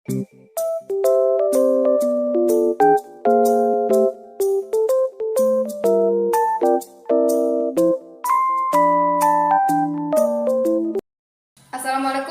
Assalamualaikum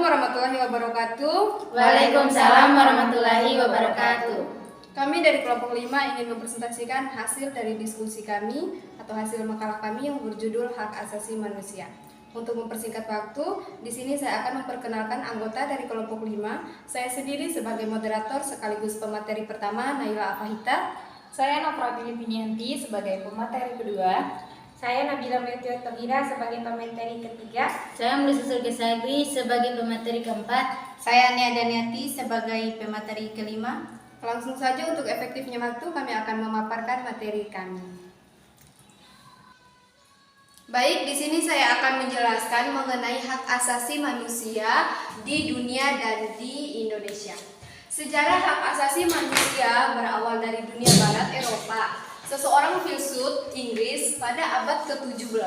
warahmatullahi wabarakatuh. Waalaikumsalam warahmatullahi wabarakatuh. Kami dari kelompok 5 ingin mempresentasikan hasil dari diskusi kami atau hasil makalah kami yang berjudul Hak Asasi Manusia. Untuk mempersingkat waktu, di sini saya akan memperkenalkan anggota dari kelompok 5. Saya sendiri sebagai moderator sekaligus pemateri pertama, Naila Afahita. Saya Nofra Filipinianti sebagai pemateri kedua. Saya Nabila Melchior Tobira sebagai pemateri ketiga. Saya Melisa Surgesagri sebagai pemateri keempat. Saya Nia Daniati sebagai pemateri kelima. Langsung saja untuk efektifnya waktu kami akan memaparkan materi kami. Baik, di sini saya akan menjelaskan mengenai hak asasi manusia di dunia dan di Indonesia. Sejarah hak asasi manusia berawal dari dunia barat Eropa. Seseorang filsuf Inggris pada abad ke-17,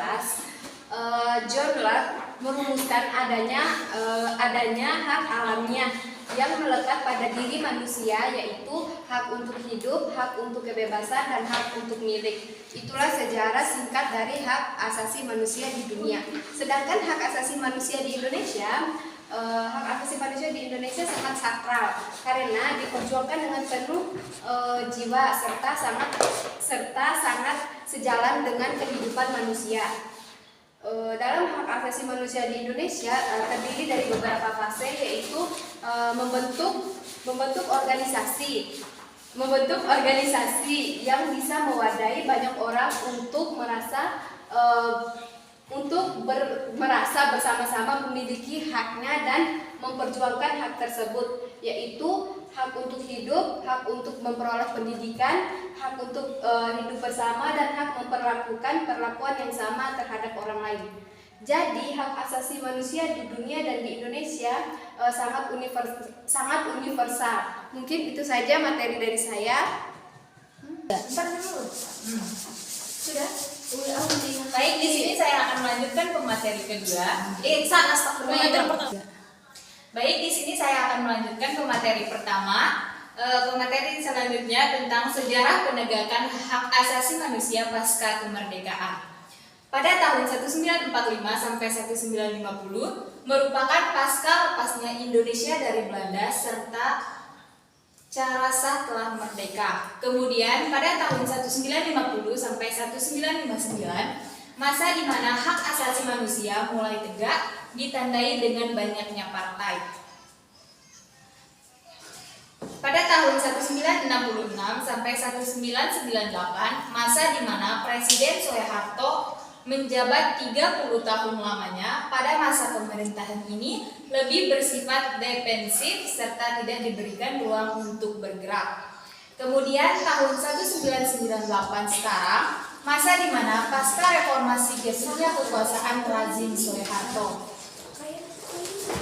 John Locke merumuskan adanya hak alamiah yang melekat pada diri manusia, yaitu hak untuk hidup, hak untuk kebebasan, dan hak untuk milik. Itulah sejarah singkat dari hak asasi manusia di dunia. Sedangkan hak asasi manusia di Indonesia, sangat sakral karena diperjuangkan dengan penuh jiwa serta sangat sejalan dengan kehidupan manusia. Dalam hak asasi manusia di Indonesia terdiri dari beberapa fase, yaitu membentuk organisasi yang bisa mewadahi banyak orang untuk merasa bersama-sama memiliki haknya dan memperjuangkan hak tersebut, yaitu hak untuk hidup, hak untuk memperoleh pendidikan, hak untuk hidup bersama, dan hak memperlakukan perlakuan yang sama terhadap orang lain. Jadi hak asasi manusia di dunia dan di Indonesia sangat universal. Mungkin itu saja materi dari saya. Sudah? Baik, di sini saya akan melanjutkan pemateri kedua. Baik, di sini saya akan melanjutkan pemateri pertama. Pemateri selanjutnya tentang sejarah penegakan hak asasi manusia pasca kemerdekaan. Pada tahun 1945 sampai 1950 merupakan pasca lepasnya Indonesia dari Belanda serta cara sah telah merdeka. Kemudian pada tahun 1950 sampai 1959, masa di mana hak asasi manusia mulai tegak ditandai dengan banyaknya partai. Pada tahun 1966 sampai 1998, masa di mana Presiden Soeharto menjabat 30 tahun lamanya. Pada masa pemerintahan ini lebih bersifat defensif serta tidak diberikan ruang untuk bergerak. Kemudian tahun 1998 sekarang, masa di mana pasca reformasi jatuhnya kekuasaan lazim Soeharto.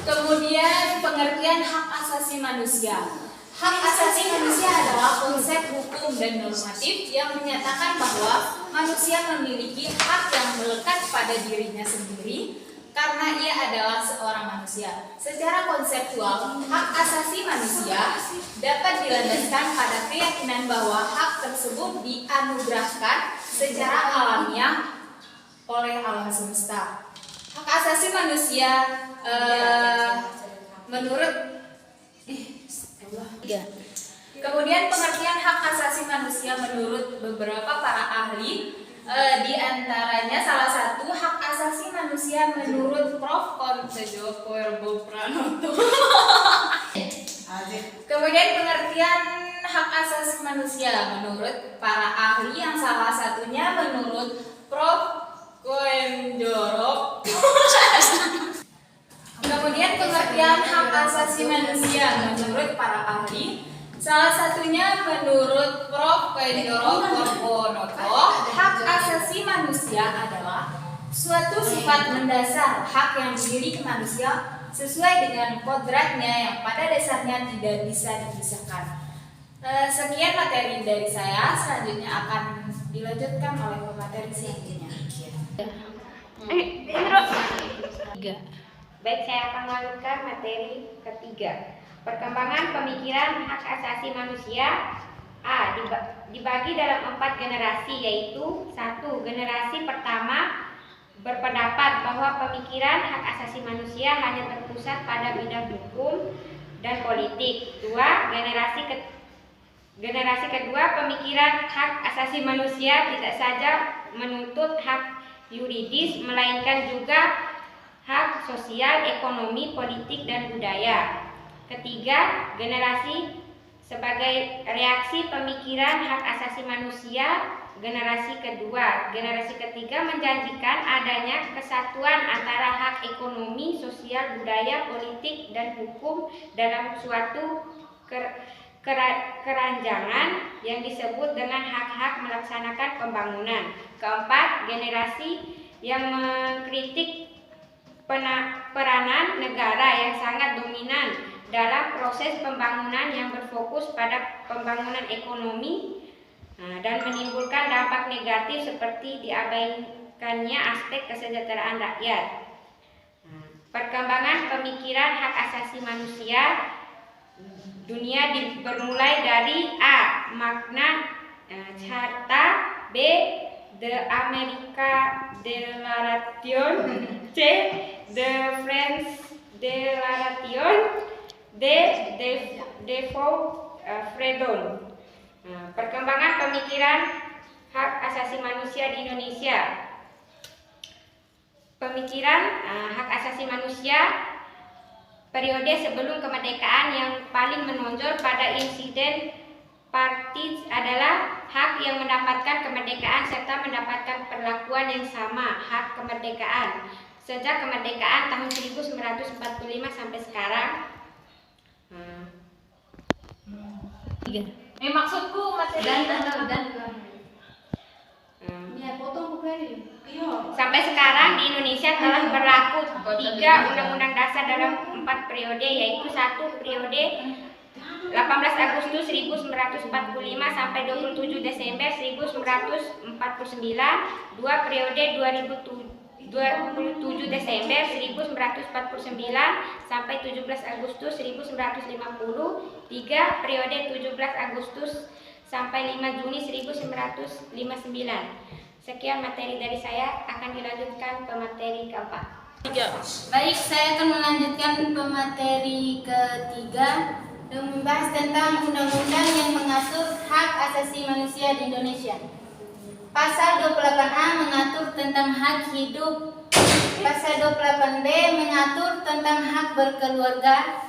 Kemudian pengertian hak asasi manusia. Hak asasi manusia adalah konsep hukum dan normatif yang menyatakan bahwa manusia memiliki hak yang melekat pada dirinya sendiri karena ia adalah seorang manusia. Secara konseptual, hak asasi manusia dapat dilandaskan pada keyakinan bahwa hak tersebut dianugerahkan secara alamiah oleh alam semesta. Hak asasi manusia Kemudian pengertian hak asasi manusia menurut beberapa para ahli, di antaranya salah satu hak asasi manusia menurut Prof. Kontejo Koerbo Pranoto. Kemudian pengertian hak asasi manusia menurut para ahli yang salah satunya menurut Prof. Koendoro. Kemudian pengertian hak asasi manusia menurut para ahli, salah satunya menurut Prof. Koendoro Korponoto. Hak asasi manusia adalah suatu sifat mendasar hak yang dimiliki manusia sesuai dengan kodratnya yang pada dasarnya tidak bisa dipisahkan. Sekian materi dari saya, selanjutnya akan dilanjutkan oleh pemateri selanjutnya. Baik, saya akan melanjutkan materi ketiga. Perkembangan pemikiran hak asasi manusia dibagi dalam 4 generasi, yaitu 1. Generasi pertama berpendapat bahwa pemikiran hak asasi manusia hanya terpusat pada bidang hukum dan politik. 2. Generasi kedua, pemikiran hak asasi manusia tidak saja menuntut hak yuridis, melainkan juga hak sosial, ekonomi, politik, dan budaya. Ketiga, generasi sebagai reaksi pemikiran hak asasi manusia. Generasi ketiga menjanjikan adanya kesatuan antara hak ekonomi, sosial, budaya, politik, dan hukum dalam suatu keranjangan yang disebut dengan hak-hak melaksanakan pembangunan. Keempat, generasi yang mengkritik peranan negara yang sangat dominan dalam proses pembangunan yang berfokus pada pembangunan ekonomi dan menimbulkan dampak negatif seperti diabaikannya aspek kesejahteraan rakyat. Perkembangan pemikiran hak asasi manusia dunia bermulai dari A. Magna Carta, B. The America Declaration, C. The French Declaration, D. Default Freedom. Perkembangan pemikiran hak asasi manusia di Indonesia. Pemikiran hak asasi manusia periode sebelum kemerdekaan yang paling menonjol pada insiden partis adalah hak yang mendapatkan kemerdekaan serta mendapatkan perlakuan yang sama, hak kemerdekaan. Sejak kemerdekaan tahun 1945 sampai sekarang. Maksudku materi sampai sekarang di Indonesia telah berlaku 3 undang-undang dasar dalam 4 periode, yaitu 1 periode 18 Agustus 1945 sampai 27 Desember 1949, 2 periode 27 Desember 1949 sampai 17 Agustus 1950, 3 periode 17 Agustus sampai 5 Juni 1959. Sekian materi dari saya, akan dilanjutkan ke materi keempat. Baik, saya akan melanjutkan pemateri ketiga dan membahas tentang undang-undang yang mengatur hak asasi manusia di Indonesia. Pasal 28A mengatur tentang hak hidup. Pasal 28B mengatur tentang hak berkeluarga.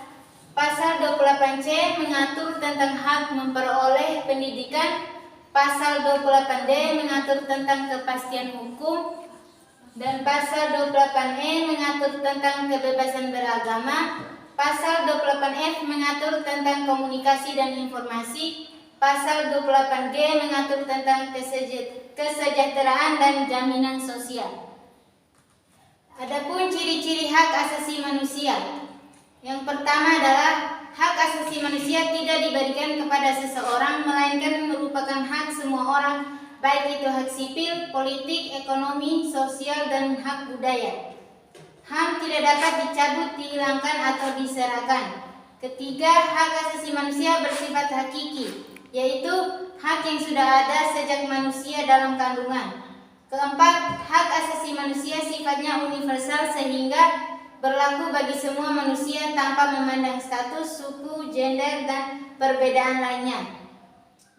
Pasal 28C mengatur tentang hak memperoleh pendidikan. Pasal 28D mengatur tentang kepastian hukum. Dan pasal 28E mengatur tentang kebebasan beragama. Pasal 28F mengatur tentang komunikasi dan informasi. Pasal 28G mengatur tentang kesejahteraan dan jaminan sosial. Adapun ciri-ciri hak asasi manusia. Yang pertama adalah hak asasi manusia tidak diberikan kepada seseorang, melainkan merupakan hak semua orang, baik itu hak sipil, politik, ekonomi, sosial, dan hak budaya. HAM tidak dapat dicabut, dihilangkan, atau diserahkan. Ketiga, hak asasi manusia bersifat hakiki, yaitu hak yang sudah ada sejak manusia dalam kandungan. Keempat, hak asasi manusia sifatnya universal sehingga berlaku bagi semua manusia tanpa memandang status, suku, gender, dan perbedaan lainnya.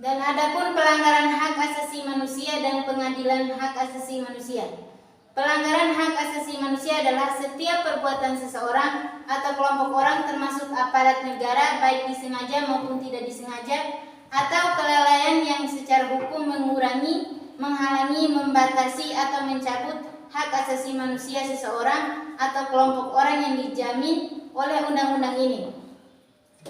Dan adapun pelanggaran hak asasi manusia dan pengadilan hak asasi manusia. Pelanggaran hak asasi manusia adalah setiap perbuatan seseorang atau kelompok orang termasuk aparat negara, baik disengaja maupun tidak disengaja, atau kelalaian yang secara hukum mengurangi, menghalangi, membatasi, atau mencabut hak asasi manusia seseorang atau kelompok orang yang dijamin oleh undang-undang ini,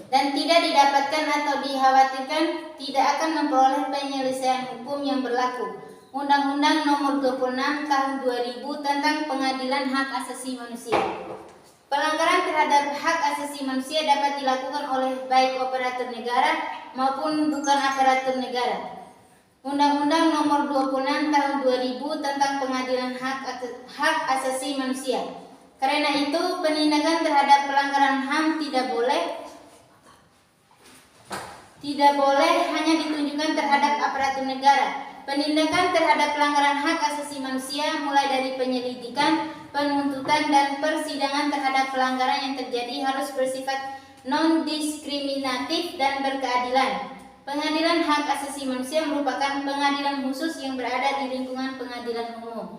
dan tidak didapatkan atau dikhawatirkan tidak akan memperoleh penyelesaian hukum yang berlaku. Undang-Undang Nomor 26 Tahun 2000 tentang Pengadilan Hak Asasi Manusia. Pelanggaran terhadap hak asasi manusia dapat dilakukan oleh baik operator negara maupun bukan aparatur negara. Undang-Undang Nomor 26 Tahun 2000 tentang Pengadilan Hak Asasi Manusia. Karena itu, penindakan terhadap pelanggaran HAM tidak boleh tidak boleh hanya ditunjukkan terhadap aparatur negara. Penindakan terhadap pelanggaran hak asasi manusia mulai dari penyelidikan, penuntutan, dan persidangan terhadap pelanggaran yang terjadi harus bersifat non-diskriminatif dan berkeadilan. Pengadilan hak asasi manusia merupakan pengadilan khusus yang berada di lingkungan pengadilan umum.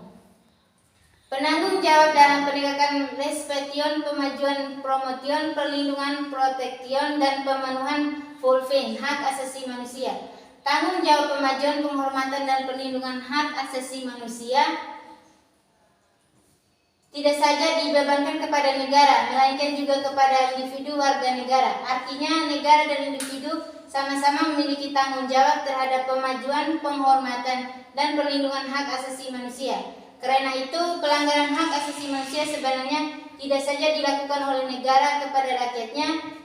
Penanggung jawab dalam penegakan respetion, pemajuan, promotion, perlindungan, protection, dan pemenuhan fulfilling hak asasi manusia. Tanggung jawab pemajuan, penghormatan, dan perlindungan hak asasi manusia tidak saja dibebankan kepada negara, melainkan juga kepada individu warga negara. Artinya, negara dan individu sama-sama memiliki tanggung jawab terhadap pemajuan, penghormatan, dan perlindungan hak asasi manusia. Karena itu, pelanggaran hak asasi manusia sebenarnya tidak saja dilakukan oleh negara kepada rakyatnya,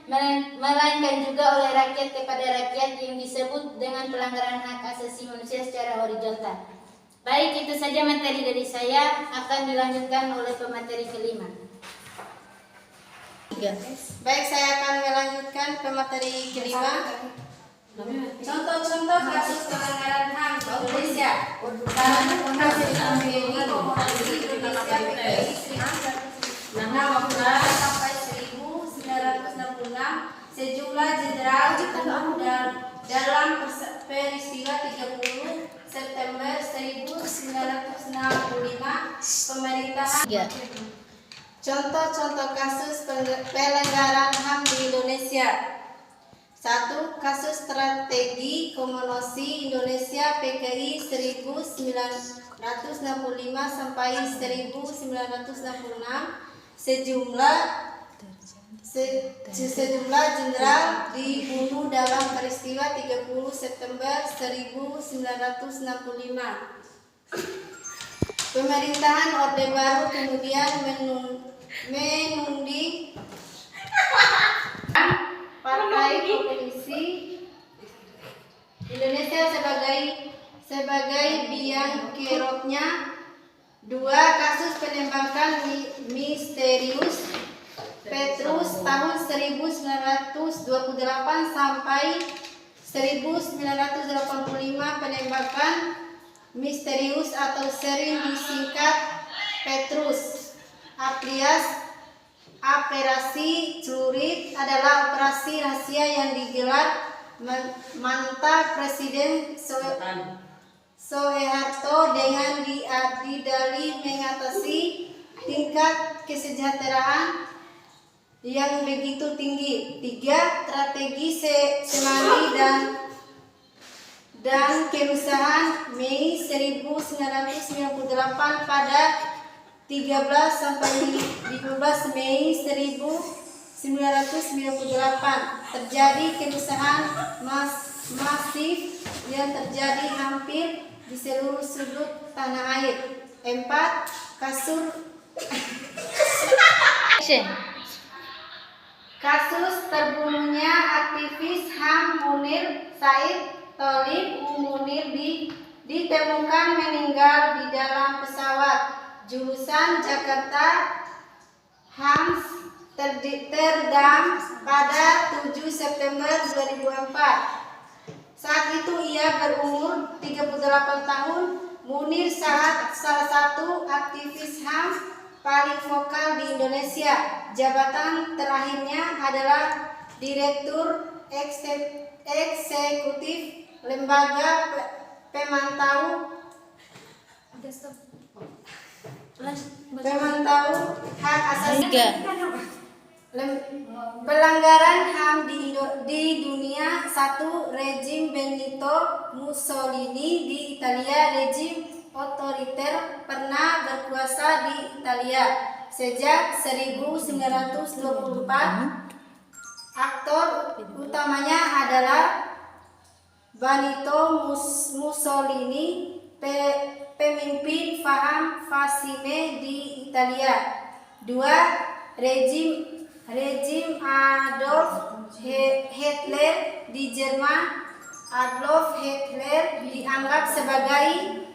melainkan juga oleh rakyat kepada rakyat, yang disebut dengan pelanggaran hak asasi manusia secara horizontal. Baik, itu saja materi dari saya, akan dilanjutkan oleh pemateri kelima. Baik, saya akan melanjutkan pemateri kelima. Contoh-contoh kasus pelanggaran HAM di Indonesia. Hasil uji kompetensi Indonesia PKI 1966 sampai 1966, sejumlah jenderal dibunuh dalam peristiwa 30 September 1965. Pemerintahan. Contoh-contoh kasus pelanggaran HAM di Indonesia. 1. Kasus strategi komunikasi Indonesia PKI 1965 sampai 1966, sejumlah jenderal dibunuh dalam peristiwa 30 September 1965. Pemerintahan Orde Baru kemudian menuding Partai Komunisi Indonesia sebagai biang keroknya. 2. Kasus penembakan misterius Petrus tahun 1928 sampai 1985, penembakan misterius atau sering disingkat Petrus alias Operasi Celurit adalah operasi rahasia yang digelar mantan Presiden Soeharto dengan didalih mengatasi tingkat kesejahteraan yang begitu tinggi. 3. Strategi Semanggi dan kerusuhan Mei 1998 pada 13 sampai 15 Mei 1998 terjadi kerusuhan masif yang terjadi hampir di seluruh sudut tanah air. 4. Kasus terbunuhnya aktivis HAM Munir Said Tholib Munir ditemukan meninggal di dalam pesawat jurusan Jakarta Amsterdam pada 7 September 2004. Saat itu ia berumur 38 tahun. Munir salah satu aktivis HAM paling vokal di Indonesia. Jabatan terakhirnya adalah Direktur Eksekutif Lembaga Pemantau Hak Asasi. Pelanggaran HAM di dunia. 1. Rezim Benito Mussolini di Italia. Rezim otoriter pernah berkuasa di Italia sejak 1924. Aktor utamanya adalah Benito Mussolini, pemimpin paham fasisme di Italia. 2. Rezim Adolf Hitler di Jerman. Adolf Hitler dianggap sebagai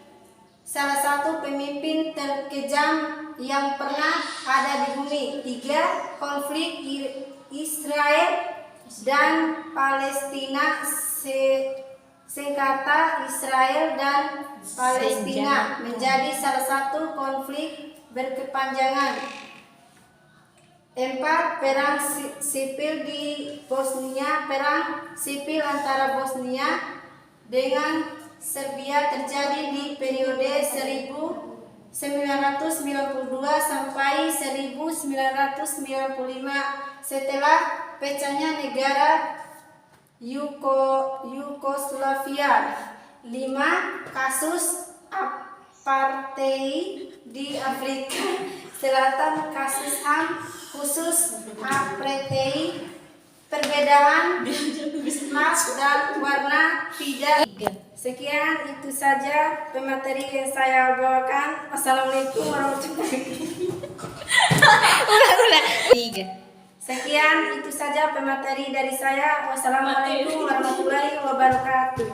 salah satu pemimpin terkejam yang pernah ada di bumi. 3. Konflik Israel dan Palestina, sengketa Israel dan Palestina menjadi salah satu konflik berkepanjangan. 4. Perang sipil di Bosnia. Perang sipil antara Bosnia dengan Serbia terjadi di periode 1992 sampai 1995 setelah pecahnya negara Yugoslavia. 5. Kasus apartheid di Afrika Selatan. Kasus HAM khusus apartheid, perbedaan ras dan warna tidak. Sekian itu saja pemateri yang saya bawakan. Wassalamualaikum warahmatullahi wabarakatuh. Sekian itu saja pemateri dari saya. Wassalamualaikum warahmatullahi wabarakatuh.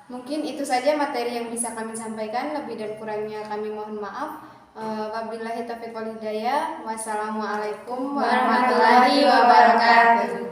Mungkin itu saja materi yang bisa kami sampaikan. Lebih dan kurangnya kami mohon maaf. Wabillahi taufiq wal hidayah. Wassalamualaikum warahmatullahi wabarakatuh.